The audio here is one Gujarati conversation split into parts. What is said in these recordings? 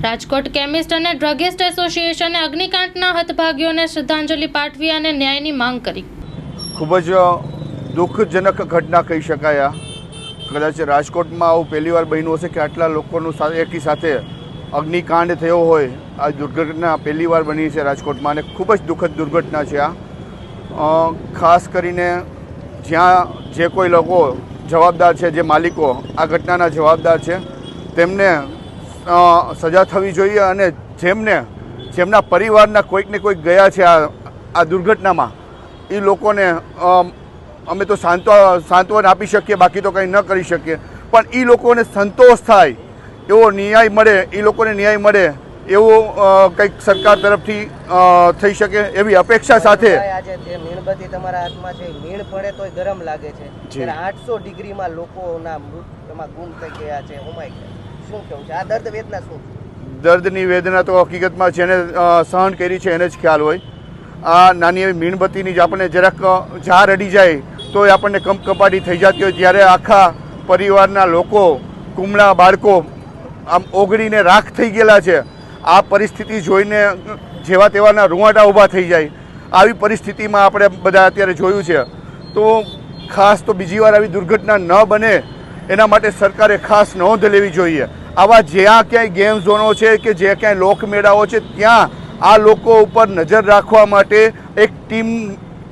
રાજકોટ કેમિસ્ટ અને ડ્રગિસ્ટ એસોસિએશને અગ્નિકાંડના હતભાગીઓને શ્રદ્ધાંજલિ પાઠવી અને ન્યાયની માંગ કરી। ખૂબ જ દુઃખજનક ઘટના કહી શકાય। કદાચ રાજકોટમાં આવું પહેલીવાર બન્યું હશે કે આટલા લોકોનું એકી સાથે અગ્નિકાંડ થયો હોય। આ દુર્ઘટના પહેલીવાર બની છે રાજકોટમાં અને ખૂબ જ દુઃખદ દુર્ઘટના છે આ। ખાસ કરીને જ્યાં જે કોઈ લોકો જવાબદાર છે, જે માલિકો આ ઘટનાના જવાબદાર છે, તેમને સજા થવી જોઈએ અને જેમના પરિવારના કોઈકને કોઈક ગયા છે આ દુર્ઘટનામાં, એ લોકોને અમે તો સાંત્વન આપી શકીએ, બાકી તો કંઈ ન કરી શકીએ, પણ એ લોકોને સંતોષ થાય એવો ન્યાય મળે, એ લોકોને ન્યાય મળે એવું કંઈક સરકાર તરફથી થઈ શકે એવી અપેક્ષા સાથે। આજે જે મીણબત્તી તમારા હાથમાં છે, મીણ પડે તોય ગરમ લાગે છે, ત્યારે 800 ડિગ્રીમાં લોકોના મૃત્યુમાં ગુમ થઈ ગયા છે। શું કહું છે આ દર્દ વેદના? શું દર્દની વેદના તો હકીકતમાં જેને સહન કરી છે એને જ ખ્યાલ હોય। આ નાની એવી મીણબત્તીની જ આપણને જરાક ઝાર અડી જાય તો એ આપણને કંપકપાટી થઈ જતી હોય, જ્યારે આખા પરિવારના લોકો, કુમળા બાળકો આમ ઓગળીને રાખ થઈ ગયેલા છે। આ પરિસ્થિતિ જોઈને જેવા તેવાના રૂવાટા ઊભા થઈ જાય। આવી પરિસ્થિતિમાં આપણે બધા અત્યારે જોયું છે, તો ખાસ તો બીજી વાર આવી દુર્ઘટના ન બને એના માટે સરકારે ખાસ નોંધ લેવી જોઈએ। આવા જ્યાં ક્યાંય ગેમ ઝોનો છે કે જે ક્યાંય લોકમેળાઓ છે, ત્યાં આ લોકો ઉપર નજર રાખવા માટે એક ટીમ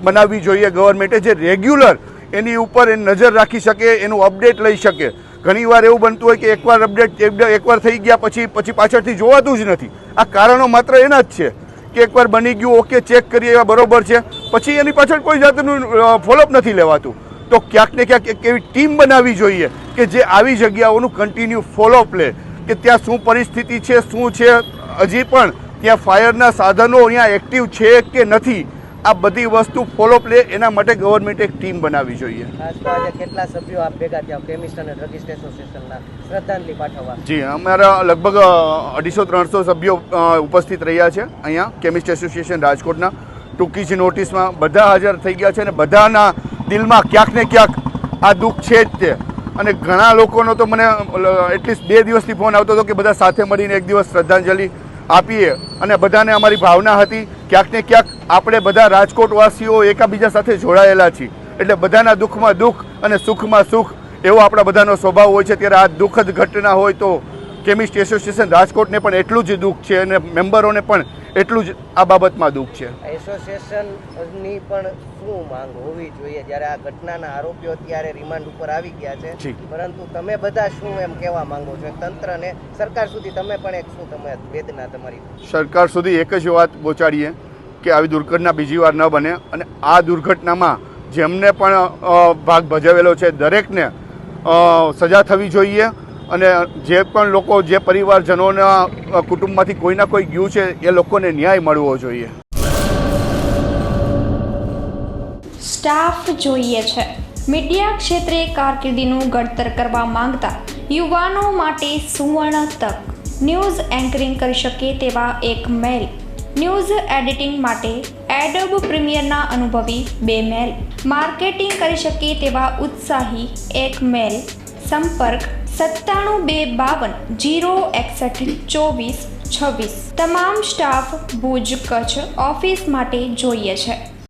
બનાવવી જોઈએ ગવર્મેન્ટે, જે રેગ્યુલર એની ઉપર નજર રાખી શકે, એનું અપડેટ લઈ શકે। ઘણીવાર એવું બનતું હોય કે એકવાર અપડેટ એકવાર થઈ ગયા પછી પાછળથી જોવાતું જ નથી। આ કારણો માત્ર એના જ છે કે એકવાર બની ગયું, ઓકે, ચેક કરીએ એવા બરોબર છે, પછી એની પાછળ કોઈ જાતનું ફોલોઅપ નથી લેવાતું। તો ક્યાંક ને ક્યાંક એક એવી ટીમ બનાવવી જોઈએ કે જે આવી જગ્યાઓનું કન્ટિન્યુ ફોલોઅપ લે કે ત્યાં શું પરિસ્થિતિ છે, શું છે, હજી પણ ત્યાં ફાયરના સાધનો અહીંયા એક્ટિવ છે કે નથી, આ બધી વસ્તુ ફોલોઅપ લે એના માટે ગવર્મેન્ટે એક ટીમ બનાવવી જોઈએ। ખાસ તો આજે કેટલા સભ્યો આપ ભેગા થયા કેમિસ્ટ અને ડ્રગિસ્ટ એસોસિએશનના શ્રદ્ધાંજલિ પાઠવવા? જી, અમારા લગભગ 250-300 સભ્યો ઉપસ્થિત રહ્યા છે અહીંયા કેમિસ્ટ એસોસિએશન રાજકોટના। ટૂંકી જ નોટિસમાં બધા હાજર થઈ ગયા છે અને બધાના દિલમાં ક્યાંક ને ક્યાંક આ દુઃખ છે જ તે। અને ઘણા લોકોનો તો મને એટલીસ્ટ 2 દિવસથી ફોન આવતો હતો કે બધા સાથે મળીને એક દિવસ શ્રદ્ધાંજલિ આપીએ, અને બધાને અમારી ભાવના હતી ક્યાંક ને ક્યાંક આપણે બધા રાજકોટવાસીઓ એકાબીજા સાથે જોડાયેલા છીએ, એટલે બધાના દુઃખમાં દુઃખ અને સુખમાં સુખ એવો આપણા બધાનો સ્વભાવ હોય છે। ત્યારે આ દુઃખદ ઘટના હોય તો કેમિસ્ટ એસોસિએશન રાજકોટને પણ એટલું જ દુઃખ છે અને મેમ્બરોને પણ એટલું જ આ બાબતમાં દુઃખ છે। એસોસિએશનની પણ શું માંગ હોવી જોઈએ? જ્યારે આ ઘટનાના આરોપીઓ અત્યારે રિમાન્ડ ઉપર આવી ગયા છે, પરંતુ તમે બધા શું એમ કહેવા માંગો છો તંત્રને, સરકાર સુધી? તમે પણ એક શું તમે વેદના તમારી? સરકાર સુધી એક જ વાત પહોંચાડીએ કે આવી દુર્ઘટના બીજી વાર ન બને, અને આ દુર્ઘટનામાં જેમને પણ ભાગ ભજવેલો છે દરેકને સજા થવી જોઈએ, અને જે પણ લોકો, જે પરિવારજનોના કુટુંબમાંથી કોઈના કોઈ ગયું છે એ લોકોને ન્યાય મળવો જોઈએ। સ્ટાફ જોઈએ છે। મીડિયા ક્ષેત્રે કારકિર્દીનું ઘડતર કરવા માંગતા યુવાનો માટે સુવર્ણ તક। ન્યૂઝ એન્કરિંગ કરી શકે તેવા એક મેલ, ન્યૂઝ એડિટિંગ માટે એડોબ પ્રીમિયરના અનુભવી 2 મેલ, માર્કેટિંગ કરી શકે તેવા ઉત્સાહી 1 મેલ। સંપર્ક 97 252 061 24 26। તમામ સ્ટાફ ભુજ કચ્છ ઓફિસ માટે જોઈએ છે।